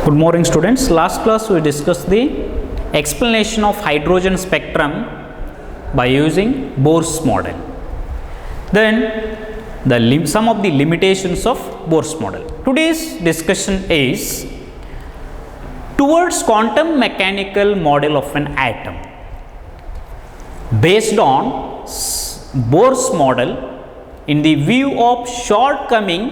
Good morning students. Last class we discussed the explanation of hydrogen spectrum by using Bohr's model. Then some of the limitations of Bohr's model. Today's discussion is towards quantum mechanical model of an atom. Based on Bohr's model, in the view of shortcoming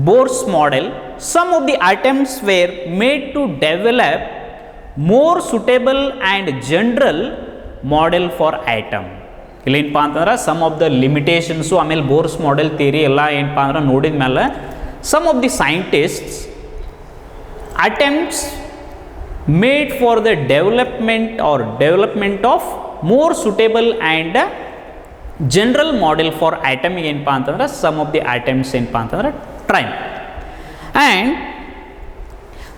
Bohr's model, some of the attempts were made to develop more suitable and general model for atom. ಇಲ್ಲೇನಪ್ಪ ಅಂತಂದ್ರೆ some of the limitations ಆಮೇಲೆ Bohr's model theory ಎಲ್ಲ ಏನಪ್ಪ ಅಂದ್ರೆ ನೋಡಿದ ಮೇಲೆ some of the scientists attempts made for the development of more suitable and general model for atom ಏನಪ್ಪ ಅಂತಂದ್ರೆ some of the attempts ಏನಪ್ಪ ಅಂತಂದ್ರೆ try. And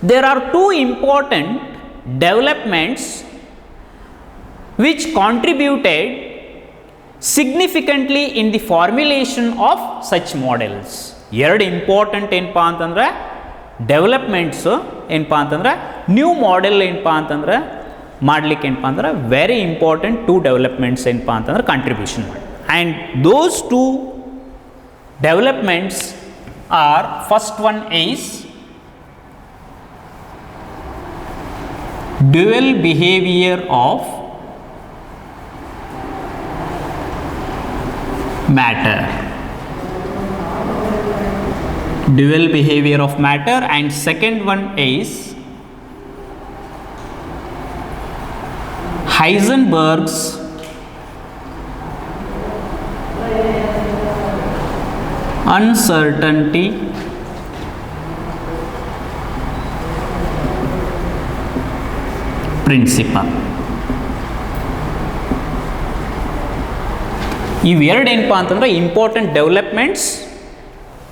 there are two important developments which contributed significantly in the formulation of such models. ಎರಡು important ಏನಪ್ಪ ಅಂತಂದ್ರೆ developments ಏನಪ್ಪ ಅಂತಂದ್ರೆ new model ಏನಪ್ಪ ಅಂತಂದ್ರೆ ಮಾಡ್ಲಿಕ್ಕೆ ಏನಪ್ಪ ಅಂದ್ರೆ ವೆರಿ ಇಂಪಾರ್ಟೆಂಟ್ ಟೂ ಡೆವಲಪ್ಮೆಂಟ್ಸ್ ಏನಪ್ಪ ಅಂತಂದ್ರೆ ಕಾಂಟ್ರಿಬ್ಯೂಷನ್ ಮಾಡಿ. And those two developments are, first one is dual behavior of matter. Dual behavior of matter, and second one is Heisenberg's uncertainty principle. ಇವೆರಡು ಏನಪ್ಪ ಅಂತಂದ್ರೆ important developments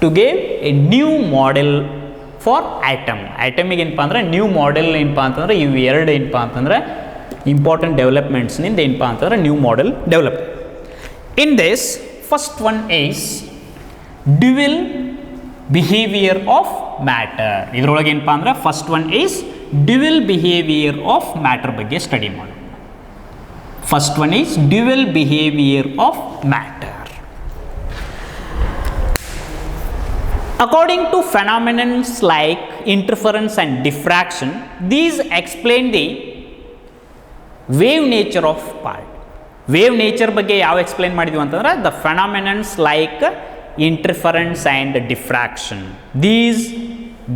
to give a new model for ಆಟಮಿಗೆ ಏನಪ್ಪ ಅಂದ್ರೆ new model ಏನಪ್ಪ ಅಂತಂದ್ರೆ ಇವೆರಡು ಏನಪ್ಪ ಅಂತಂದ್ರೆ ಇಂಪಾರ್ಟೆಂಟ್ ಡೆವಲಪ್ಮೆಂಟ್ಸ್ನಿಂದ ಏನಪ್ಪ ಅಂತಂದ್ರೆ new model develop. In this first one is dual behaviour of matter. ಇದರೊಳಗೆ ಏನಪ್ಪ ಅಂದ್ರೆ first one is dual behaviour of matter ಬಗ್ಗೆ ಸ್ಟಡಿ ಮಾಡೋಣ. First one is dual behaviour of matter. According to phenomena like interference and diffraction, these explain the wave nature of part. Wave nature ಬಗ್ಗೆ ಯಾವ explain ಮಾಡಿದ್ವಿ ಅಂತಂದ್ರೆ the phenomenons like interference and diffraction, these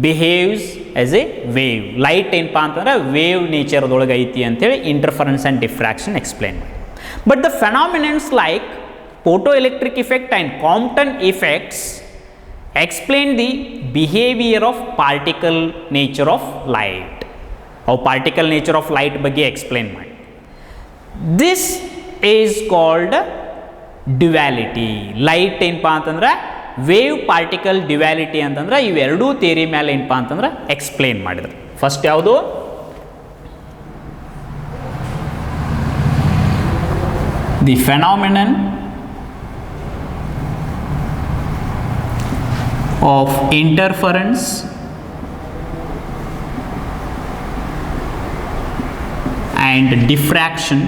behaves as a wave. Light ಏನಪ್ಪ ಅಂತಂದ್ರೆ wave ನೇಚರ್ದೊಳಗೆ ಐತಿ ಅಂತೇಳಿ interference and diffraction explain ಮಾಡಿ. But the phenomenons like photo electric effect and Compton effects explain the behaviour of particle nature of light. ಅವು particle nature of light ಬಗ್ಗೆ explain ಮಾಡಿ. This is called duality. Light ಏನಪ್ಪ ಅಂತಂದ್ರೆ wave particle duality ಅಂತಂದ್ರೆ ಇವೆರಡೂ theory ಮೇಲೆ ಏನಪ್ಪ ಅಂತಂದ್ರೆ ಎಕ್ಸ್ಪ್ಲೇನ್ ಮಾಡಿದ್ರು. ಫಸ್ಟ್ ಯಾವುದು the phenomenon of interference and diffraction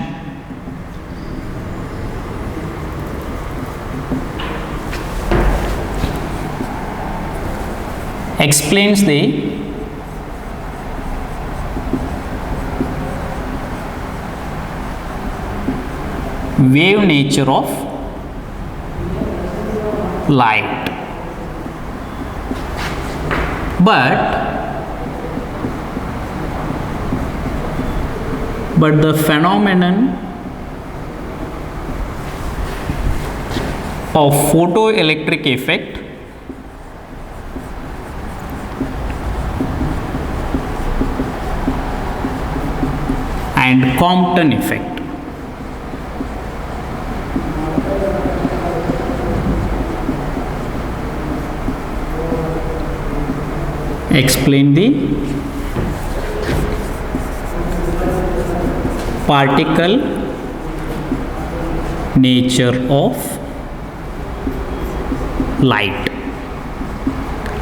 explains the wave nature of light. But the phenomenon of photoelectric effect and Compton effect explain the particle nature of light.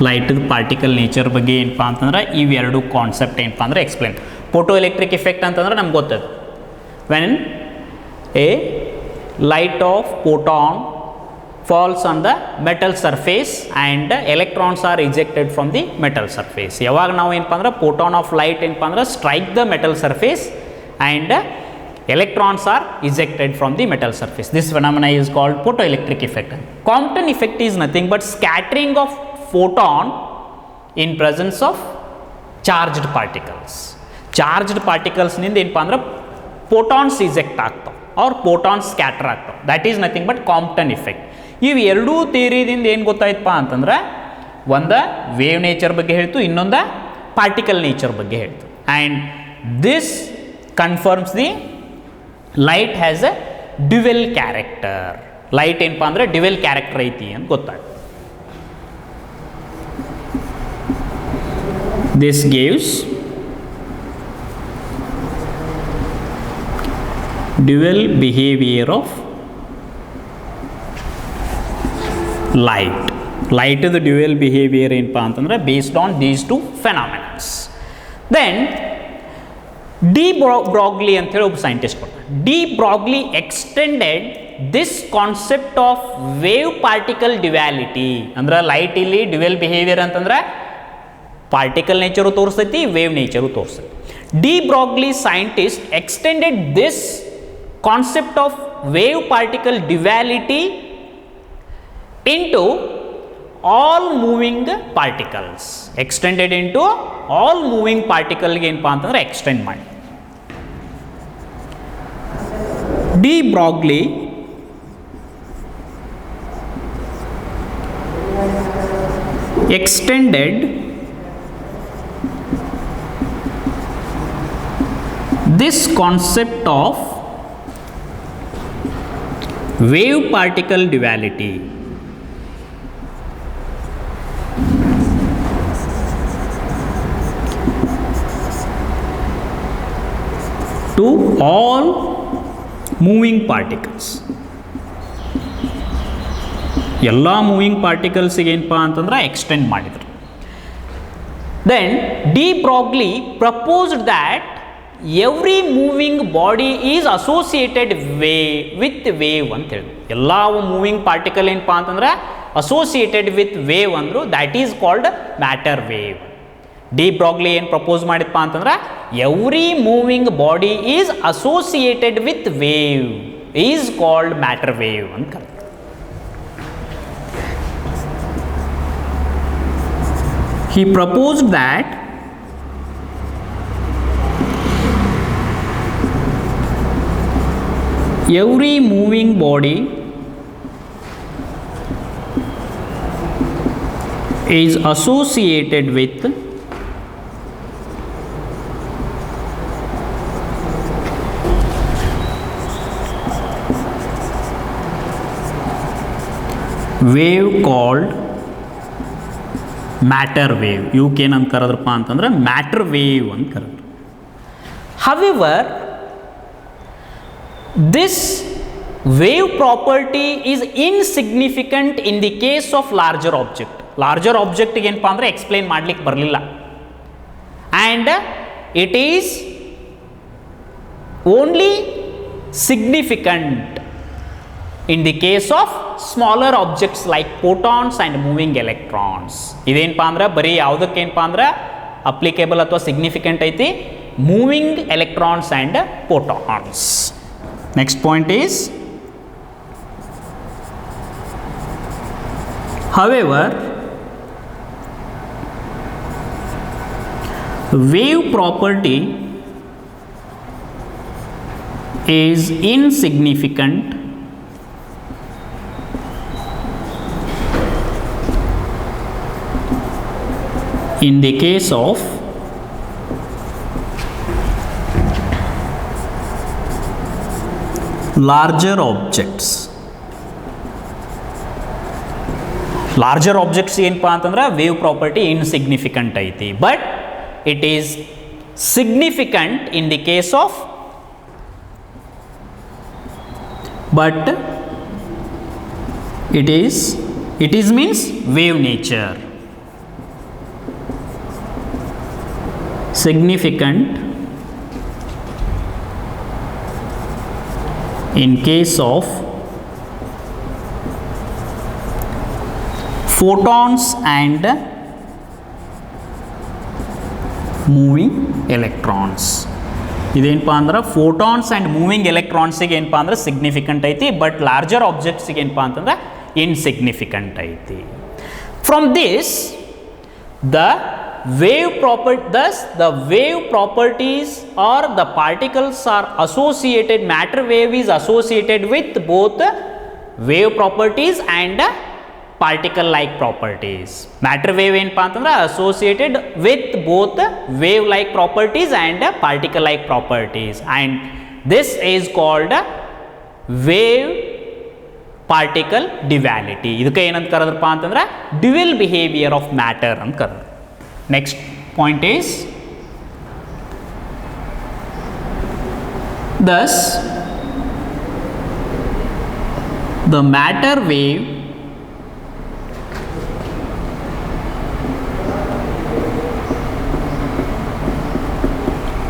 Light particle nature ಬಗ್ಗೆ ಏನಪ್ಪ ಅಂತಂದ್ರೆ ಇವೆರಡು concept ಏನಪ್ಪ ಅಂದ್ರೆ explain. Photo electric effect ಅಂತಂದ್ರೆ ನಮ್ಗೆ ಗೊತ್ತದು, when a light of photon falls on the metal surface and electrons are ejected from the metal surface. ಯಾವಾಗ ನಾವು ಏನಪ್ಪ ಅಂದ್ರೆ photon of light ಏನಪ್ಪ ಅಂದ್ರೆ strike the metal surface and electrons are ejected from the metal surface. This phenomena is called photoelectric effect. Compton effect is nothing but scattering of photon in presence of charged particles. Charged particles ನಿಂದ ಏನಪ್ಪ ಅಂದ್ರೆ photons eject ಆಗ್ತಾವೆ और photons scatter ಆಗ್ತಾವೆ. that is nothing but Compton effect. ಇವು ಎರಡೂ ಥಿಯರಿದಿಂದ ಏನು ಗೊತ್ತಾಯ್ತಪ್ಪ ಅಂತಂದ್ರೆ ಒಂದು ವೇವ್ ನೇಚರ್ ಬಗ್ಗೆ ಹೇಳ್ತು, ಇನ್ನೊಂದು ಪಾರ್ಟಿಕಲ್ ನೇಚರ್ ಬಗ್ಗೆ ಹೇಳ್ತು. And this confirms the light has A dual character. Light ಏನಪ್ಪ ಅಂದ್ರೆ ಡ್ಯುವೆಲ್ ಕ್ಯಾರೆಕ್ಟರ್ ಐತಿ ಅಂತ ಗೊತ್ತಾಯ್ತು. This gives dual behavior of light. Light is the dual behavior ಏನಪ್ಪ ಅಂತಂದ್ರೆ based on these two phenomena. Then de Broglie ಅಂತ ಹೇಳಿ ಒಬ್ಬ ಸೈಂಟಿಸ್ಟ್ ಕೊಡ್ತಾರೆ. De Broglie extended this concept of wave particle duality. ಅಂದ್ರೆ ಲೈಟ್ ಇಲ್ಲಿ ಡ್ಯುವೆಲ್ ಬಿಹೇವಿಯರ್ ಅಂತಂದ್ರೆ particle nature ತೋರಿಸ್ತೈತಿ, ವೇವ್ ನೇಚರು ತೋರಿಸ್ತೈತಿ. De Broglie scientist extended this concept of wave particle duality into all moving particles. Extended into all moving particle ಗೆ ಏನಪ್ಪ ಅಂತಂದ್ರೆ extend ಮಾಡಿ. D Broglie extended this concept of wave particle duality to all moving particles. ಎಲ್ಲ moving ಪಾರ್ಟಿಕಲ್ಸಿಗೆ ಏನಪ್ಪ ಅಂತಂದ್ರೆ extend ಮಾಡಿದ್ರು. Then de Broglie proposed that every moving body is associated with wave ಅಂತ ಹೇಳಿ. ಎಲ್ಲ ಮೂವಿಂಗ್ ಪಾರ್ಟಿಕಲ್ ಏನಪ್ಪ ಅಂತಂದ್ರೆ ಅಸೋಸಿಯೇಟೆಡ್ ವಿತ್ ವೇವ್ ಅಂದರು, that is called matter wave. De Broglie ಏನು ಪ್ರಪೋಸ್ ಮಾಡಿದಪ್ಪ ಅಂತಂದ್ರೆ every moving body is associated with wave is called matter wave ಅಂತ ಕರೀತಾರೆ. He proposed that every moving body is associated with wave called matter wave. ಇವಕ್ಕೇನಂತ ಕರೆದ್ರಪ್ಪ ಅಂತಂದ್ರೆ matter wave ಅಂತ ಕರೆದ್ರು. However this wave property is insignificant in the case of larger object. Larger ಆಬ್ಜೆಕ್ಟಿಗೆ ಏನಪ್ಪ ಅಂದರೆ ಎಕ್ಸ್ಪ್ಲೈನ್ ಮಾಡ್ಲಿಕ್ಕೆ ಬರಲಿಲ್ಲ. And it is only significant in the case of smaller objects like photons and moving electrons. ಇದೇನಪ್ಪ ಅಂದ್ರೆ ಬರೀ ಯಾವುದಕ್ಕೇನಪ್ಪ ಅಂದ್ರೆ ಅಪ್ಲಿಕೇಬಲ್ ಅಥವಾ ಸಿಗ್ನಿಫಿಕೆಂಟ್ ಐತಿ, moving electrons and photons. Next point is however wave property is insignificant in the case of larger objects. larger objects ಏನಪ್ಪ ಅಂತಂದ್ರೆ wave property insignificant ಐತಿ, but it is significant in the case of but it is means wave nature. significant in case of photons and moving electrons. ಇದೇನಪ್ಪ ಅಂದ್ರೆ photons and moving ಎಲೆಕ್ಟ್ರಾನ್ಸಿಗೆ ಏನಪ್ಪ ಅಂದ್ರೆ significant ಐತಿ, but larger ಆಬ್ಜೆಕ್ಟ್ಸಿಗೆ ಏನಪ್ಪ ಅಂತಂದ್ರೆ insignificant ಐತಿ. From this the wave properties or the particles are associated, matter wave is associated with both wave properties and particle like properties. Matter wave ಏನಪ್ಪ ಅಂತಂದ್ರೆ associated with both wave like properties and particle like properties, and this is called wave particle duality. ಇದಕ್ಕೆ ಏನಂತ ಕರೆದ್ರಪ್ಪ ಅಂತಂದ್ರೆ dual behaviour of matter ಅಂತ ಕರೆದ್ರು. Next point is thus the matter wave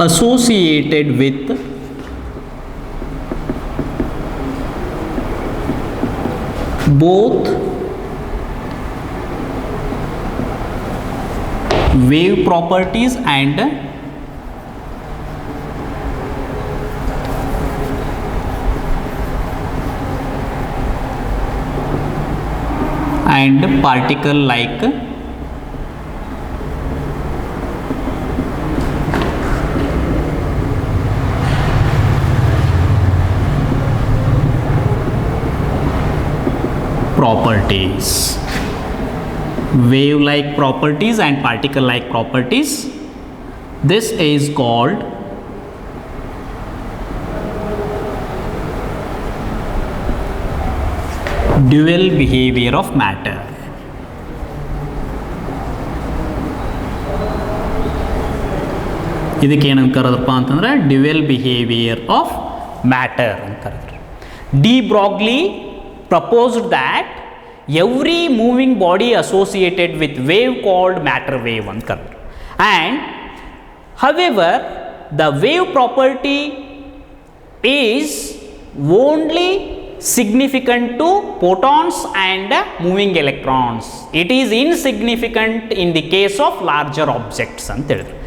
associated with both wave properties and particle like properties. Wave like properties and particle like properties, this is called dual behavior of matter. ಇದಕ್ಕೆ ಏನಂತ ಕರೆದ್ರಪ್ಪ ಅಂತಂದ್ರೆ dual behaviour of matter ಅಂತ ಕರೆದ್ರು. D Broglie proposed that every moving body associated with wave called matter wave ಅಂತ ಕರೆದ್ರು. And however the wave property is only significant to photons and moving electrons. It is insignificant in the case of larger objects ಅಂತ ಹೇಳಿದ್ರು.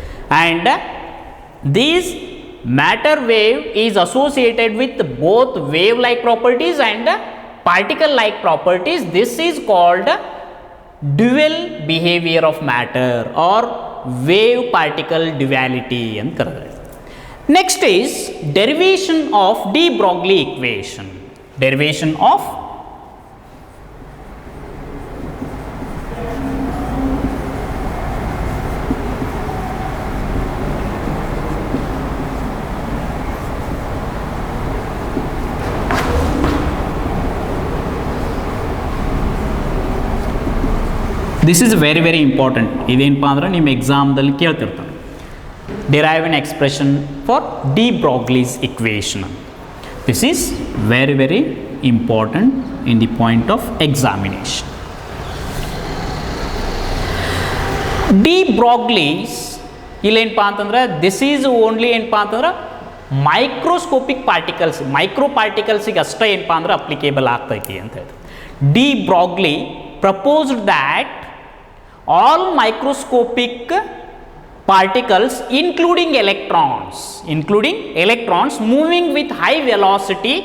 And these matter wave is associated with both wave like properties and particle like properties. This is called dual behavior of matter or wave particle duality ಅಂತ ಕರೆದ್ರು. Next is derivation of de Broglie equation. Derivation of this is very important. ಇದೇನಪ್ಪ ಅಂದ್ರೆ ನಿಮ್ಮ ಎಕ್ಸಾಮ್ದಲ್ಲಿ ಕೇಳ್ತಿರ್ತಾರೆ. derive an expression for de Broglie's equation. This is very important in the point of examination. de Broglie's ಇಲ್ಲೇನಪ್ಪ ಅಂತಂದ್ರೆ this is only ಏನಪ್ಪ ಅಂತಂದ್ರೆ microscopic particles, micro ಪಾರ್ಟಿಕಲ್ಸಿಗೆ ಅಷ್ಟೇ ಏನಪ್ಪ ಅಂದ್ರೆ applicable ಆಗ್ತೈತಿ ಅಂತ ಹೇಳಿದ್ರು. D Broglie proposed that all microscopic particles including electrons moving with high velocity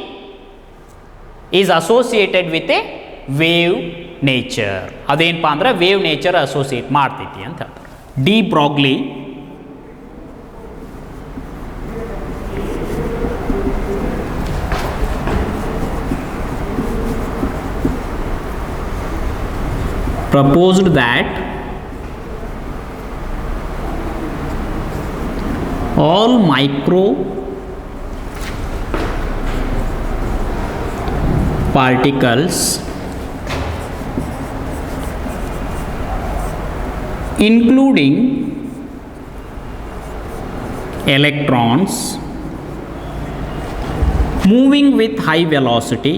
is associated with a wave nature. ಅದೇನಪ್ಪ ಅಂದ್ರೆ ವೇವ್ ನೇಚರ್ ಅಸೋಸಿಯೇಟ್ ಮಾಡ್ತೈತಿ ಅಂತ ಹೇಳ್ತಾರೆ. D Broglie proposed that all micro particles including electrons moving with high velocity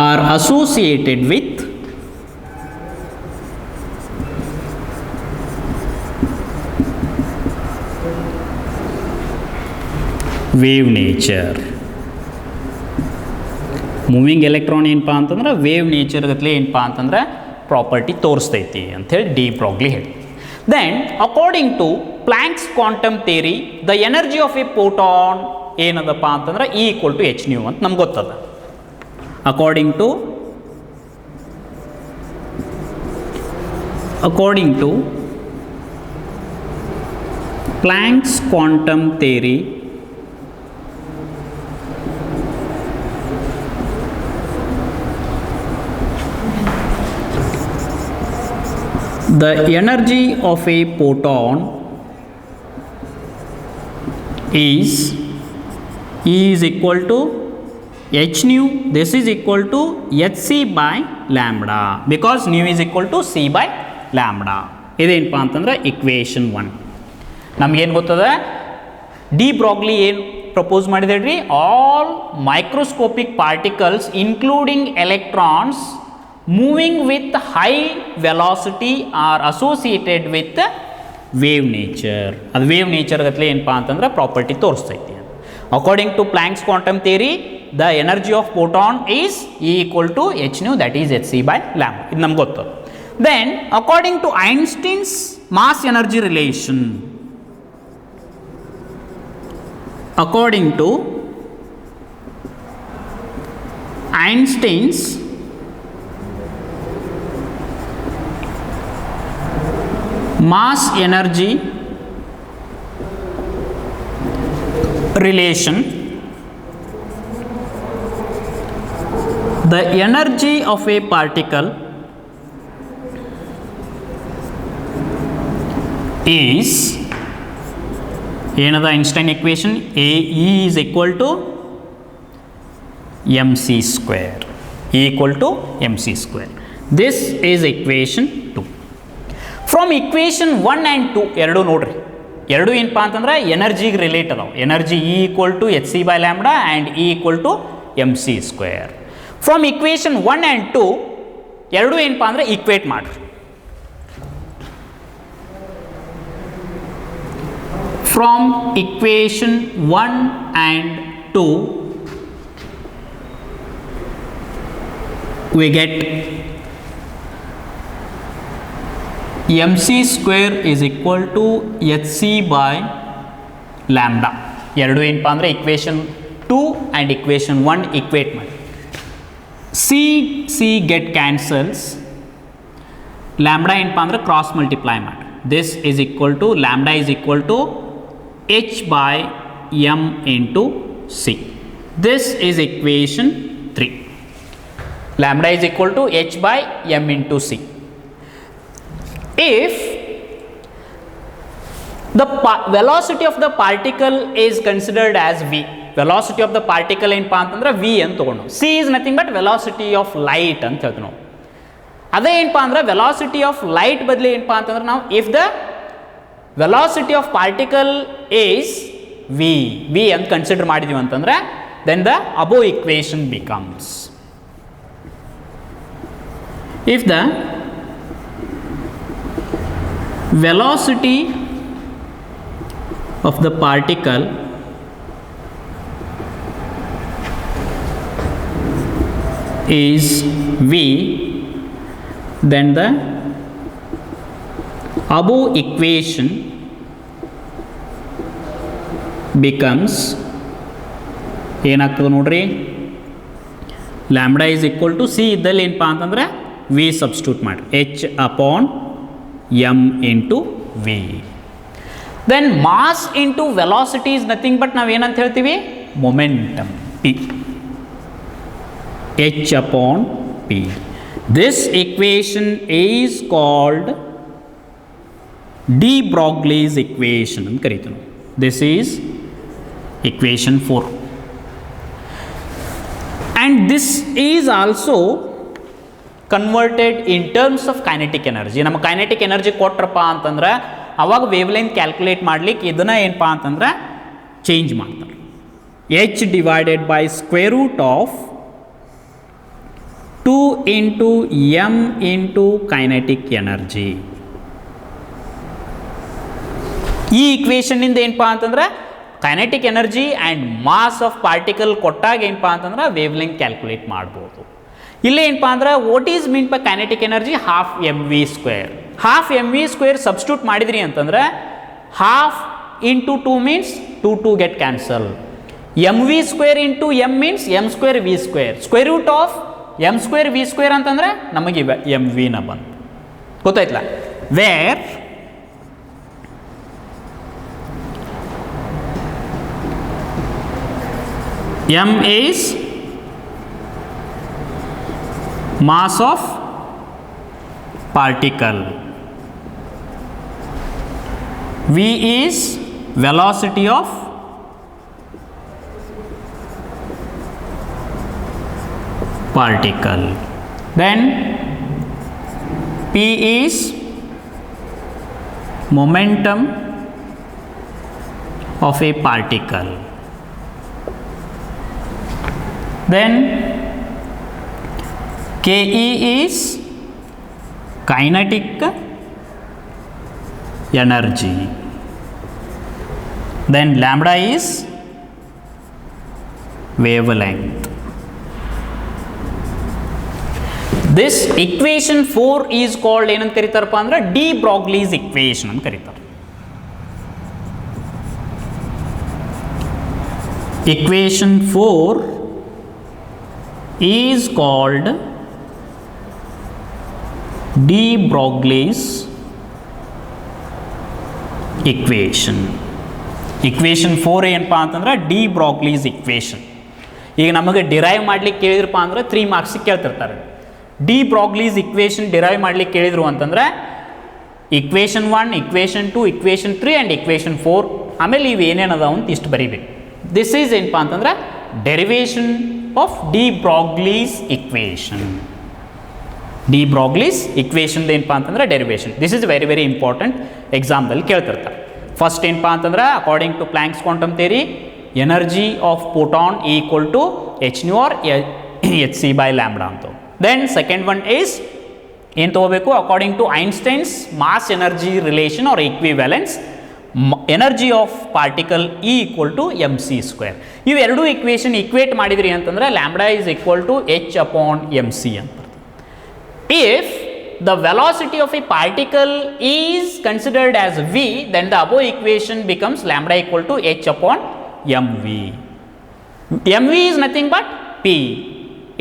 are associated with wave nature. Moving electron ಏನಪ್ಪ ಅಂತಂದ್ರೆ wave nature ಗತ್ಲೆ ಏನಪ್ಪ ಅಂತಂದ್ರೆ ಪ್ರಾಪರ್ಟಿ ತೋರಿಸ್ತೈತಿ ಅಂಥೇಳಿ ಡಿ ಬ್ರಾಗ್ಲಿ ಹೇಳಿ. Then according to Planck's quantum theory the energy of a photon ಏನದಪ್ಪ ಅಂತಂದ್ರೆ E equal to H nu ಅಂತ ನಮ್ಗೆ ಗೊತ್ತದ. According to Planck's quantum theory the energy of a photon is E is equal to H nu. This is equal to Hc by lambda because nu is equal to C by lambda. ಇದೇನಪ್ಪ ಅಂತಂದ್ರೆ equation 1. ನಮಗೇನು ಗೊತ್ತದ D Broglie ಏನು propose ಮಾಡಿದೆ ರೀ, all microscopic particles including electrons moving with high velocity are associated with wave nature. ಅದು wave nature ಗತ್ಲೆ ಏನಪ್ಪ ಅಂತಂದ್ರೆ ಪ್ರಾಪರ್ಟಿ ತೋರಿಸ್ತೈತಿ. According to Planck's quantum theory the energy of photon is E equal to H nu that is Hc by lambda. ಇದು ನಮ್ಗೆ ಗೊತ್ತು. Then according to Einstein's mass energy relation, according to Einstein's mass energy relation, the energy of a particle is ಏನದ Einstein equation E is equal to mc square. E equal to mc square. This is equation 2. From equation 1 and 2 ಎರಡು ನೋಡ್ರಿ, ಎರಡು ಏನಪ್ಪ ಅಂತಂದ್ರೆ ಎನರ್ಜಿಗೆ relate ಅದಾವೆ. Energy E equal to Hc by lambda and E equal to mc square. From equation 1 and 2 ಎರಡು ಏನಪ್ಪ ಅಂದ್ರೆ ಈಕ್ವೇಟ್ ಮಾಡ್ರಿ. From equation 1 and 2 we get mc square is equal to Hc by lambda. ಎರಡು ಏನಪ್ಪ ಅಂದರೆ equation 2 and equation 1 equate ಮಾಡಿ. C get cancels, lambda ಏನಪ್ಪ ಅಂದರೆ ಕ್ರಾಸ್ ಮಲ್ಟಿಪ್ಲೈ ಮಾಡಿ. This is equal to lambda is equal to H by m into C. This is equation 3. Lambda is equal to H by m into C. If the velocity of the particle is considered as v, velocity of the particle ಏನಪ್ಪ ಅಂತಂದ್ರೆ v ಅಂತ ತಗೊಂಡು, c is nothing but velocity of light ಅಂತ ಹೇಳ್ತೀವಿ ನಾವು. ಅದೇ ಏನಪ್ಪ ಅಂದ್ರೆ velocity of light ಬದಲಿ ಏನಪ್ಪ ಅಂತಂದ್ರೆ ನಾವು if the velocity of particle is v ಅಂತ ಕನ್ಸಿಡರ್ ಮಾಡಿದೀವಿ ಅಂತಂದ್ರೆ then the above equation becomes, if the velocity of the particle is v, then the above equation becomes ಏನಾಗ್ತದೆ ನೋಡ್ರಿ, lambda is equal to c ಇದ್ದಲ್ಲಿ ಏನಪ್ಪ ಅಂತಂದ್ರೆ v substitute ಮಾಡಿ H upon m into v. Then mass into velocity is nothing but ನಾವು ಏನಂತ ಹೇಳ್ತೀವಿ, momentum P, H upon P. This equation is called de Broglie's equation ಅಂತ ಕರೀತೀವಿ. This is equation 4 and this is also converted in terms of kinetic energy. ನಮ್ಮ kinetic energy Kotrappa ಅಂತಂದ್ರೆ ಅವಾಗ wave length calculate ಮಾಡ್ಲಿಕ್ಕೆ ಇದನ್ನ ಏನಪ್ಪಾ ಅಂತಂದ್ರೆ ಚೇಂಜ್ ಮಾಡ್ತಾರೆ. H divided by square root of 2 into m into kinetic energy. ಈ ಈಕ್ವೇಷನ್ನಿಂದ ಏನಪ್ಪಾ ಅಂತಂದ್ರೆ kinetic energy and mass of particle ಕೊಟ್ಟಾಗ ಏನಪ್ಪಾ ಅಂತಂದ್ರೆ ವೇವ್ ಲೆಂತ್ ಕ್ಯಾಲ್ಕುಲೇಟ್ ಮಾಡ್ಬೋದು. ಇಲ್ಲೇ ಏನಪ್ಪಾ ಅಂದ್ರೆ what is mean by kinetic energy? Half m v square. Half m v square substitute ಮಾಡಿದ್ರಿ ಅಂತಂದ್ರೆ half into 2 means 2 get cancel. M v square into m means m square v square. Square root of m square v square ಅಂತಂದ್ರೆ ನಮಗೆ m ವಿನ ಬಂತು. ಗೊತ್ತಾಯ್ತಲ್ಲ? Where m is mass of particle, v is velocity of particle, then p is momentum of a particle, then Ke is kinetic energy, then lambda is wavelength. This equation 4 is called ಏನಂತ ಕರೀತಾರಪ್ಪ ಅಂದ್ರೆ D Broglie's equation ಅಂತ ಕರೀತಾರೆ. Equation 4 is called de Broglie's equation. Equation 4 ಏನಪ್ಪಾ ಅಂತಂದ್ರೆ D Broglie's equation. ಈಗ ನಮಗೆ derive ಮಾಡ್ಲಿಕ್ಕೆ ಕೇಳಿದ್ರಪ್ಪ ಅಂದ್ರೆ 3 ಮಾರ್ಕ್ಸಿಗೆ ಕೇಳ್ತಿರ್ತಾರೆ. ಡಿ ಬ್ರಾಗ್ಲೀಸ್ ಇಕ್ವೇಷನ್ ಡಿರೈವ್ ಮಾಡ್ಲಿಕ್ಕೆ ಕೇಳಿದ್ರು ಅಂತಂದ್ರೆ equation 1, equation 2, equation 3 and equation 4 ಆಮೇಲೆ ಇವು ಏನೇನದಾವ ಅಂತ ಇಷ್ಟು ಬರೀಬೇಕು. ದಿಸ್ ಈಸ್ ಏನಪ್ಪಾ ಅಂತಂದ್ರೆ derivation of de Broglie's equation. De Broglie's equation ಏನಪ್ಪಾ ಅಂತಂದ್ರೆ derivation. This is very very important, ಎಕ್ಸಾಮ್ದಲ್ಲಿ ಕೇಳ್ತಿರ್ತಾರೆ. ಫಸ್ಟ್ ಏನಪ್ಪಾ ಅಂತಂದ್ರೆ according to Planck's quantum theory energy of proton equal to H nu or H C by lambda ಅಂತ. Then second one is ಏನು ತೊಗೋಬೇಕು? According to Einstein's mass energy relation or equivalence energy of particle E equal to M C square. ಇವೆರಡೂ equation equate ಮಾಡಿದ್ರಿ ಅಂತಂದ್ರೆ lambda is equal to H upon M C ಅಂತ. If the velocity of a particle is considered as v, then the above equation becomes lambda equal to h upon mv. mv is nothing but p.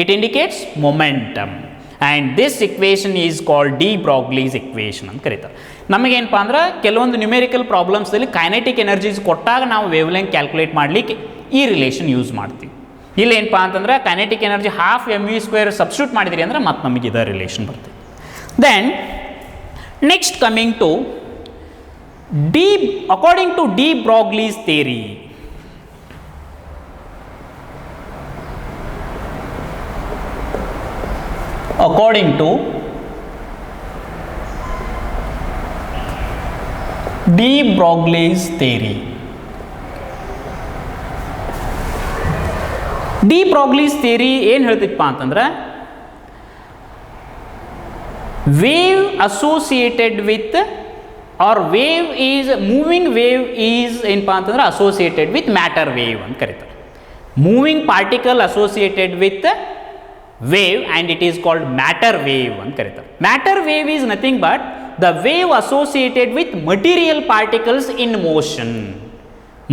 It indicates momentum, and this equation is called de Broglie's equation ಅಂತ ಕರೀತಾರೆ. ನಮಗೇನಪ್ಪ ಅಂದ್ರೆ ಕೆಲವೊಂದು numerical ಪ್ರಾಬ್ಲಮ್ಸಲ್ಲಿ kinetic energies ಕೊಟ್ಟಾಗ ನಾವು wave length calculate ಮಾಡಲಿಕ್ಕೆ ಈ relation use ಮಾಡ್ತೀವಿ. ಇಲ್ಲಿ ಏನಪ್ಪ ಅಂತಂದ್ರೆ kinetic energy half m v square substitute ಮಾಡಿದ್ರಿ ಅಂದ್ರೆ ಮತ್ತೆ ನಮಗೆ ಇದ ರಿಲೇಷನ್ ಬರ್ತದೆ. Then next coming to according to de Broglie's theory, according to de Broglie's theory, de Broglie's theory ಏನು ಹೇಳ್ತಿಪ್ಪ ಅಂತಂದ್ರೆ wave associated with or wave is moving wave is ಏನಪ್ಪಾ ಅಂತಂದ್ರೆ associated with matter wave ಅಂತ ಕರೀತಾರೆ. Moving particle associated with wave and it is called matter wave ಅಂತ ಕರೀತಾರೆ. matter wave is nothing but the wave associated with material particles in motion.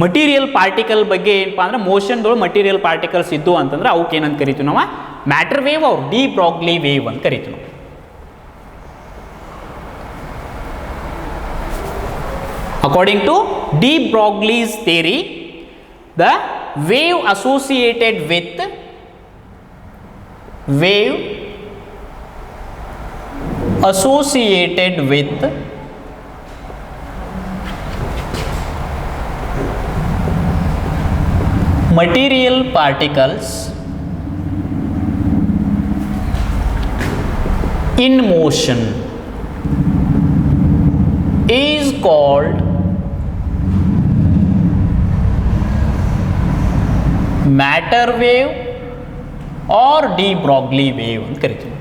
Material particle ಬಗ್ಗೆ ಏನಪ್ಪಾ ಅಂದ್ರೆ ಮೋಷನ್ದೊಳಗೆ material particles ಇದ್ದು ಅಂತಂದ್ರೆ ಅವಕ್ಕೆ ಏನಂತ ಕರಿತೀವಿ ನಾವು? ಮ್ಯಾಟರ್ ವೇವ್ ಅವ್ರು ಡಿ ಬ್ರಾಗ್ಲಿ ವೇವ್ ಅಂತ ಕರಿತೀವಿ ನಾವು. According to de Broglie's theory, the wave associated with material particles in motion is called matter wave or de Broglie wave ಅಂತ ಕರಿತೀವಿ.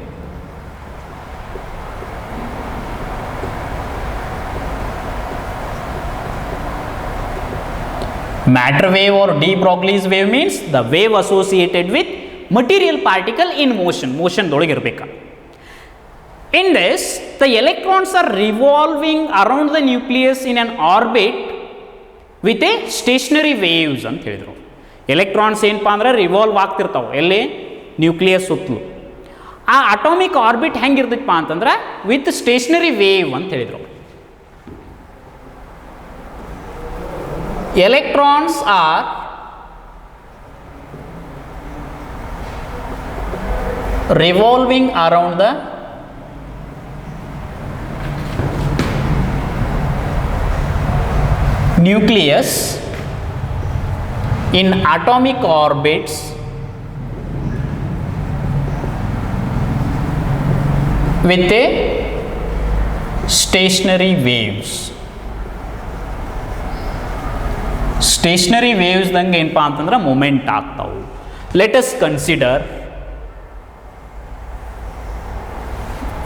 Matter wave or de Broglie's wave means the wave associated with material particle in motion. Motion ದೊಳಗೆ ಇರಬೇಕು. In this, the electrons are revolving around the nucleus in an orbit with a stationary waves ಅಂತ ಹೇಳಿದರು. Electrons ಏನಪ್ಪ ಅಂದ್ರೆ revolve ಆಗ್ತಿರ್ತಾವೆ ಎಲ್ಲಿ nucleus ಸುತ್ತಲೂ. ಆ atomic orbit ಹೆಂಗಿರ್ತೈತಪ್ಪ ಅಂತಂದ್ರೆ ವಿತ್ ಸ್ಟೇಷನರಿ ವೇವ್ ಅಂತ ಹೇಳಿದರು. Electrons are revolving around the nucleus in atomic orbits with a stationary waves. Stationary ವೇವ್ಸ್ದಂಗೆ ಏನಪ್ಪ ಅಂತಂದ್ರೆ ಮೂಮೆಂಟ್ ಆಗ್ತಾವೆ. ಲೆಟ್ ಅಸ್ ಕನ್ಸಿಡರ್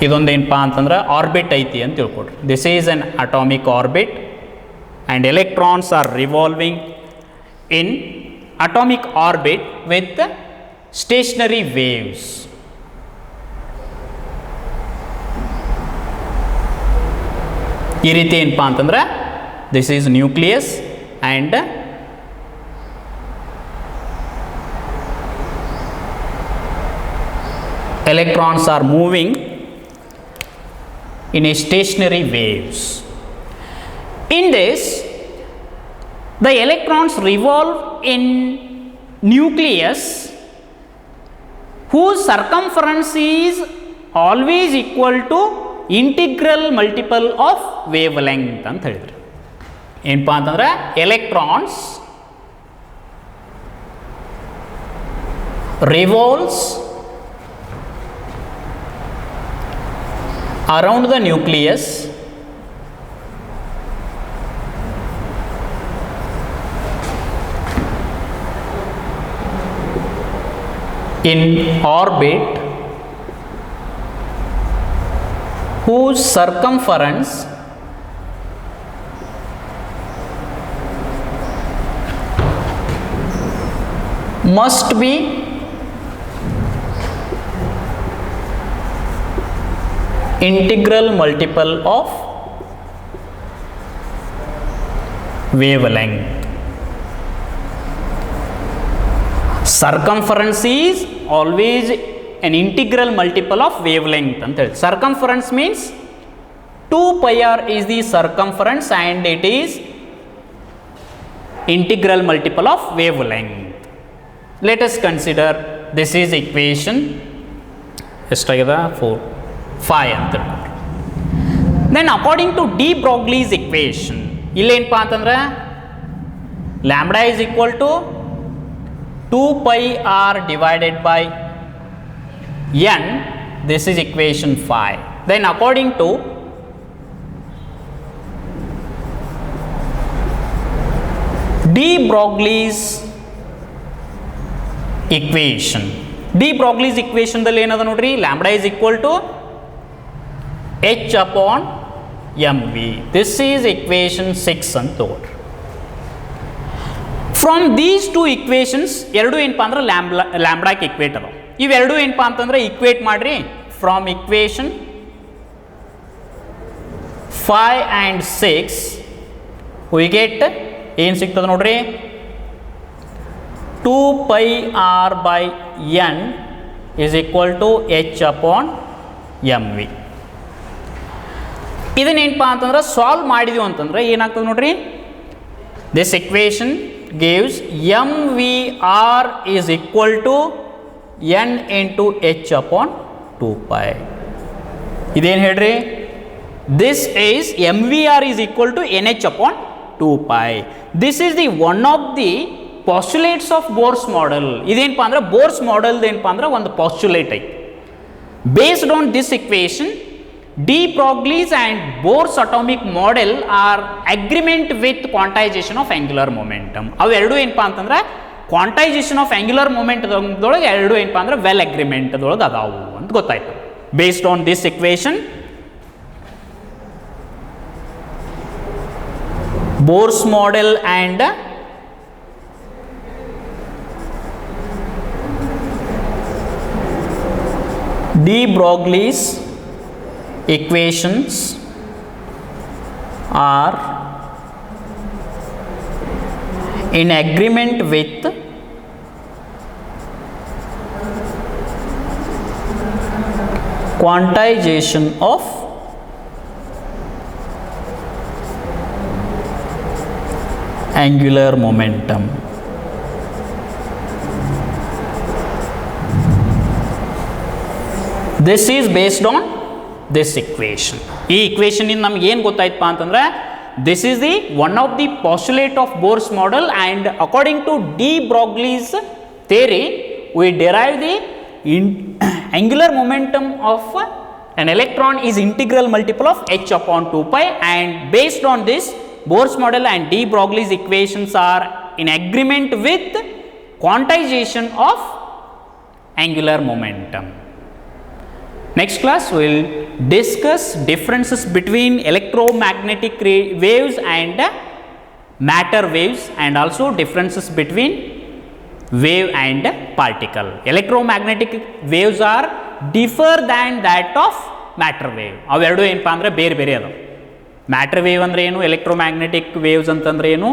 ಇದೊಂದು ಏನಪ್ಪ ಅಂತಂದ್ರೆ ಆರ್ಬಿಟ್ ಐತಿ ಅಂತ ತಿಳ್ಕೊಡ್ರಿ. This is an atomic orbit and electrons are revolving in atomic orbit with stationary waves. ಈ ರೀತಿ ಏನಪ್ಪ ಅಂತಂದ್ರೆ this is nucleus and electrons are moving in a stationary waves. In this, the electrons revolve in nucleus whose circumference is always equal to integral multiple of wavelength ಅಂತ ಹೇಳಿದ್ರು. ಏನಪ್ಪ ಅಂತಂದ್ರೆ electrons revolves around the nucleus in orbit whose circumference must be integral multiple of wavelength. Circumference is always an integral multiple of wavelength ಅಂತ ಹೇಳಿ. Circumference means 2 pi r is the circumference and it is integral multiple of wavelength. Let us consider this is equation ಎಷ್ಟಾಗಿದೆ 5 ಅಂತ. then according to de Broglie's equation ಇಲ್ಲೇನಪ್ಪ ಅಂತಂದ್ರೆ lambda is equal to 2 pi r divided by n. This is equation 5. then according to de Broglie's equation, de Broglie's equation ದಲ್ಲಿ ಏನದ ನೋಡ್ರಿ, lambda is equal to h upon mv. this is equation 6 ಅಂತ ತಗೊಳ್ರಿ. From these two equations ಎರಡು ಏನಪ್ಪ ಅಂದ್ರೆ ಲ್ಯಾಂಬ್ಡಾಕ್ಕೆ equate ಅದಾವ. ಇವೆರಡು ಏನಪ್ಪ ಅಂತಂದ್ರೆ ಇಕ್ವೇಟ್ ಮಾಡ್ರಿ. From equation 5 and 6 we get ಏನು ಸಿಗ್ತದೆ ನೋಡ್ರಿ, 2 pi r by n is equal to h upon mv. ಇದನ್ನೇನಪ್ಪ ಅಂತಂದ್ರೆ ಸಾಲ್ವ್ ಮಾಡಿದೀವಿ ಅಂತಂದ್ರೆ ಏನಾಗ್ತದೆ ನೋಡ್ರಿ, this equation gives mvr is equal to n into h upon 2 pi. ಇದೇನು ಹೇಳ್ರಿ, this is mvr is equal to nh upon 2 pi. this is the one of the postulates of Bohr's model. ಇದೇನಪ್ಪ ಅಂದ್ರೆ Bohr's model ಏನಪ್ಪ ಅಂದ್ರೆ ಒಂದು postulate ಐತಿ. based on this equation de Broglie's and Bohr's atomic model are agreement with quantization of angular momentum. ಅವೆರಡು ಏನಪ್ಪ ಅಂತಂದ್ರೆ quantisation of angular ಮೂಮೆಂಟ್ದೊಳಗೆ ಎರಡು ಏನಪ್ಪ ಅಂದ್ರೆ ವೆಲ್ ಅಗ್ರಿಮೆಂಟ್ದೊಳಗೆ ಅದಾವು ಅಂತ ಗೊತ್ತಾಯ್ತು. Based on this equation Bohr's model and de Broglie's equations are in agreement with quantization of angular momentum. This is based on this equation. ಈ equation ಇಂದ ನಮ್ಗೆ ಏನು ಗೊತ್ತಾಯ್ತಪ್ಪ ಅಂತಂದ್ರೆ this is the one of the postulate of Bohr's model, and according to de Broglie's theory we derive the angular momentum of an electron is integral multiple of h upon 2 pi, and based on this Bohr's model and de Broglie's equations are in agreement with quantization of angular momentum. Next class we will discuss differences between electromagnetic waves and matter waves, and also differences between wave and particle. Electromagnetic waves are differ than that of matter wave. ಅವೆರಡು ಏನಪ್ಪ ಅಂದರೆ ಬೇರೆ ಬೇರೆ ಅದಾವೆ. Matter wave ಅಂದರೆ ಏನು, electromagnetic waves ಅಂತಂದ್ರೆ ಏನು,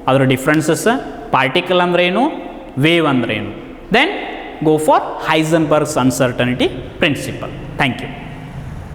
ಅದರ ಡಿಫ್ರೆನ್ಸಸ್, ಪಾರ್ಟಿಕಲ್ ಅಂದರೆ ಏನು, ವೇವ್ ಅಂದರೆ ಏನು. Then go for Heisenberg's uncertainty principle. Thank you.